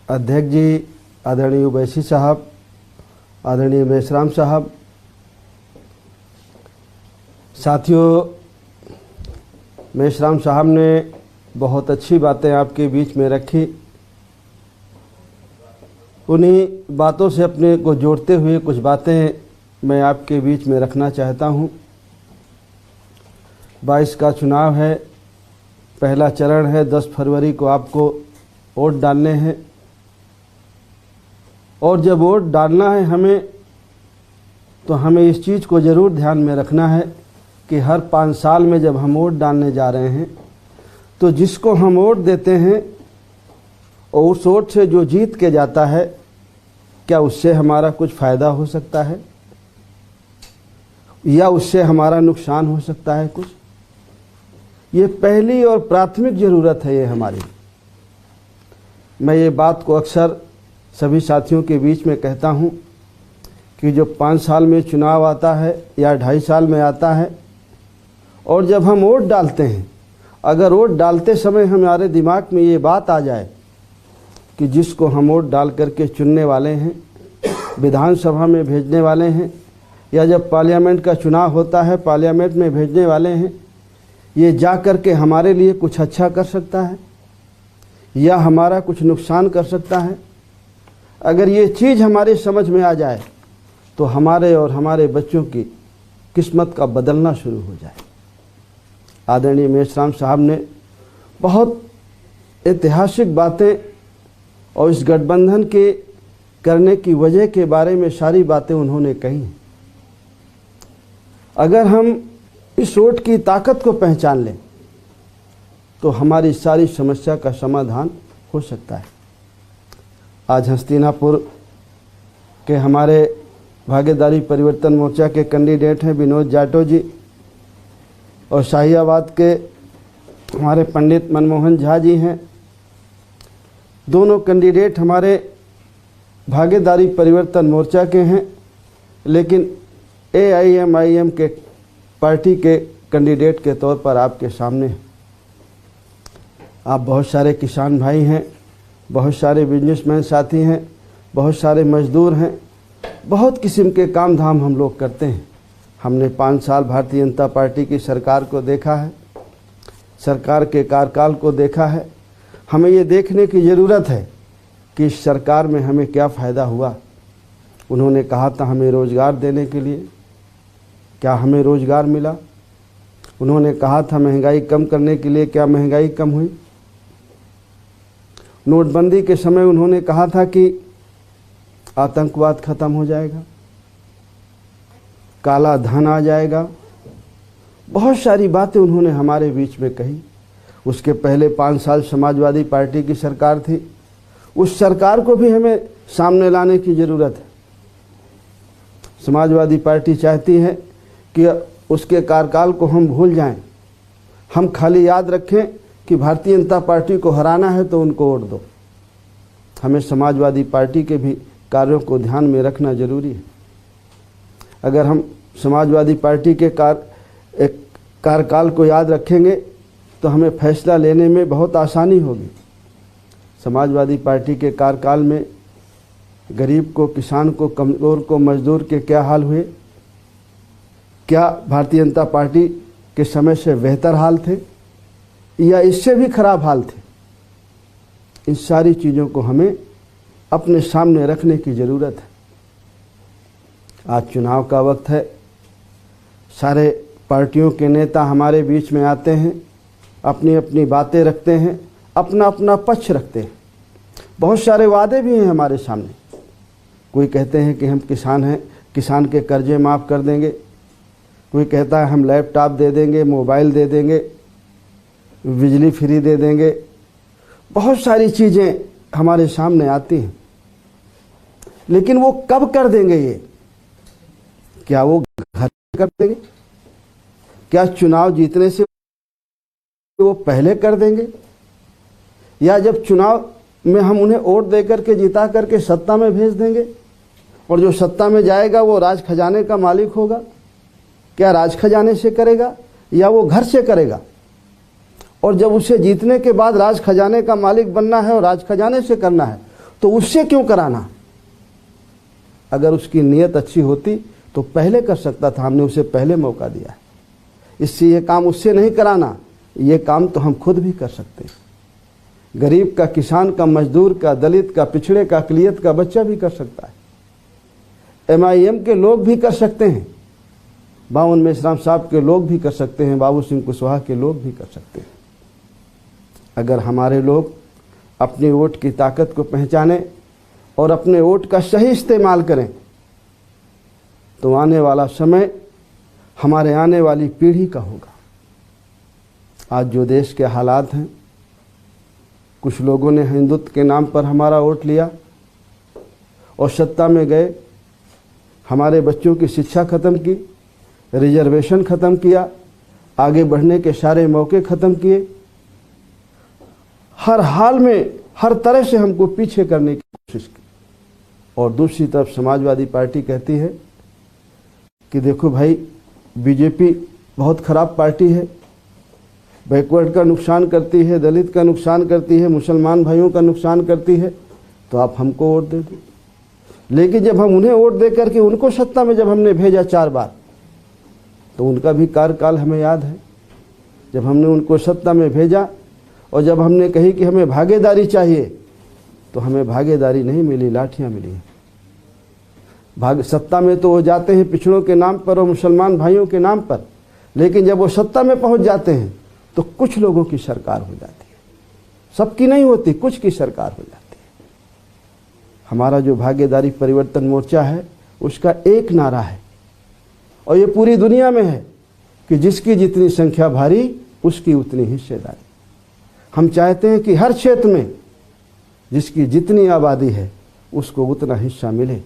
अध्यक्ष जी, आदरणीय उवैसी साहब, आदरणीय मेश्राम साहब, साथियों, मेश्राम साहब ने बहुत अच्छी बातें आपके बीच में रखी। उन्हीं बातों से अपने को जोड़ते हुए कुछ बातें मैं आपके बीच में रखना चाहता हूं। 22 का चुनाव है, पहला चरण है। 10 फरवरी को आपको वोट डालने हैं और जब वोट डालना है हमें, तो हमें इस चीज़ को ज़रूर ध्यान में रखना है कि हर 5 साल में जब हम वोट डालने जा रहे हैं तो जिसको हम वोट देते हैं और उस वोट से जो जीत के जाता है, क्या उससे हमारा कुछ फ़ायदा हो सकता है या उससे हमारा नुकसान हो सकता है कुछ। ये पहली और प्राथमिक ज़रूरत है ये हमारी। मैं ये बात को अक्सर सभी साथियों के बीच में कहता हूँ कि जो 5 साल में चुनाव आता है या 2.5 साल में आता है और जब हम वोट डालते हैं, अगर वोट डालते समय हमारे दिमाग में ये बात आ जाए कि जिसको हम वोट डाल करके चुनने वाले हैं, विधानसभा में भेजने वाले हैं, या जब पार्लियामेंट का चुनाव होता है पार्लियामेंट में भेजने वाले हैं, ये जा कर के हमारे लिए कुछ अच्छा कर सकता है या हमारा कुछ नुकसान कर सकता है। अगर ये चीज़ हमारे समझ में आ जाए तो हमारे और हमारे बच्चों की किस्मत का बदलना शुरू हो जाए। आदरणीय मेश्राम साहब ने बहुत ऐतिहासिक बातें और इस गठबंधन के करने की वजह के बारे में सारी बातें उन्होंने कही। अगर हम इस वोट की ताकत को पहचान लें तो हमारी सारी समस्या का समाधान हो सकता है। आज हस्तिनापुर के हमारे भागीदारी परिवर्तन मोर्चा के कैंडिडेट हैं विनोद जाटव जी, और शाहियाबाद के हमारे पंडित मनमोहन झा जी हैं। दोनों कैंडिडेट हमारे भागीदारी परिवर्तन मोर्चा के हैं, लेकिन AIMIM के पार्टी के कैंडिडेट के तौर पर आपके सामने हैं। आप बहुत सारे किसान भाई हैं, बहुत सारे बिजनेसमैन साथी हैं, बहुत सारे मजदूर हैं, बहुत किस्म के काम धाम हम लोग करते हैं। हमने 5 साल भारतीय जनता पार्टी की सरकार को देखा है, सरकार के कार्यकाल को देखा है। हमें ये देखने की ज़रूरत है कि इस सरकार में हमें क्या फ़ायदा हुआ। उन्होंने कहा था हमें रोज़गार देने के लिए, क्या हमें रोज़गार मिला? उन्होंने कहा था महंगाई कम करने के लिए, क्या महंगाई कम हुई? नोटबंदी के समय उन्होंने कहा था कि आतंकवाद ख़त्म हो जाएगा, काला धन आ जाएगा। बहुत सारी बातें उन्होंने हमारे बीच में कही। उसके पहले 5 साल समाजवादी पार्टी की सरकार थी, उस सरकार को भी हमें सामने लाने की ज़रूरत है। समाजवादी पार्टी चाहती है कि उसके कार्यकाल को हम भूल जाएं, हम खाली याद रखें कि भारतीय जनता पार्टी को हराना है तो उनको वोट दो। हमें समाजवादी पार्टी के भी कार्यों को ध्यान में रखना जरूरी है। अगर हम समाजवादी पार्टी के कार्यकाल को याद रखेंगे तो हमें फैसला लेने में बहुत आसानी होगी। समाजवादी पार्टी के कार्यकाल में गरीब को, किसान को, कमज़ोर को, मजदूर के क्या हाल हुए? क्या भारतीय जनता पार्टी के समय से बेहतर हाल थे या इससे भी खराब हाल थे? इन सारी चीज़ों को हमें अपने सामने रखने की ज़रूरत है। आज चुनाव का वक्त है, सारे पार्टियों के नेता हमारे बीच में आते हैं, अपनी अपनी बातें रखते हैं, अपना अपना पक्ष रखते हैं। बहुत सारे वादे भी हैं हमारे सामने। कोई कहते हैं कि हम किसान हैं, किसान के कर्जे माफ़ कर देंगे। कोई कहता है हम लैपटॉप दे देंगे, मोबाइल दे देंगे, बिजली फ्री दे देंगे। बहुत सारी चीज़ें हमारे सामने आती हैं, लेकिन वो कब कर देंगे ये? क्या वो घर कर देंगे? क्या चुनाव जीतने से वो पहले कर देंगे? या जब चुनाव में हम उन्हें वोट दे करके जिता करके सत्ता में भेज देंगे और जो सत्ता में जाएगा वो राज खजाने का मालिक होगा? क्या राज खजाने से करेगा या वो घर से करेगा? और जब उसे जीतने के बाद राज खजाने का मालिक बनना है और राज खजाने से करना है तो उससे क्यों कराना? अगर उसकी नीयत अच्छी होती तो पहले कर सकता था, हमने उसे पहले मौका दिया है। इससे ये काम उससे नहीं कराना, ये काम तो हम खुद भी कर सकते हैं। गरीब का, किसान का, मजदूर का, दलित का, पिछड़े का, अक़लियत का बच्चा भी कर सकता है। MIM के लोग भी कर सकते हैं, बावन मेश्राम साहब के लोग भी कर सकते हैं, बाबू सिंह कुशवाहा के लोग भी कर सकते हैं। अगर हमारे लोग अपनी वोट की ताकत को पहचानें और अपने वोट का सही इस्तेमाल करें तो आने वाला समय हमारे आने वाली पीढ़ी का होगा। आज जो देश के हालात हैं, कुछ लोगों ने हिंदुत्व के नाम पर हमारा वोट लिया और सत्ता में गए, हमारे बच्चों की शिक्षा ख़त्म की, रिजर्वेशन ख़त्म किया, आगे बढ़ने के सारे मौके ख़त्म किए, हर हाल में हर तरह से हमको पीछे करने की कोशिश की। और दूसरी तरफ समाजवादी पार्टी कहती है कि देखो भाई, बीजेपी बहुत ख़राब पार्टी है, बैकवर्ड का नुकसान करती है, दलित का नुकसान करती है, मुसलमान भाइयों का नुकसान करती है, तो आप हमको वोट दे दो। लेकिन जब हम उन्हें वोट दे करके उनको सत्ता में जब हमने भेजा 4 बार, तो उनका भी कार्यकाल हमें याद है। जब हमने उनको सत्ता में भेजा और जब हमने कही कि हमें भागीदारी चाहिए, तो हमें भागीदारी नहीं मिली, लाठियाँ मिली। सत्ता में तो वो जाते हैं पिछड़ों के नाम पर और मुसलमान भाइयों के नाम पर, लेकिन जब वो सत्ता में पहुंच जाते हैं तो कुछ लोगों की सरकार हो जाती है, सबकी नहीं होती, कुछ की सरकार हो जाती है। हमारा जो भागीदारी परिवर्तन मोर्चा है, उसका एक नारा है और ये पूरी दुनिया में है कि जिसकी जितनी संख्या भारी, उसकी उतनी हिस्सेदारी। हम चाहते हैं कि हर क्षेत्र में जिसकी जितनी आबादी है, उसको उतना हिस्सा मिले।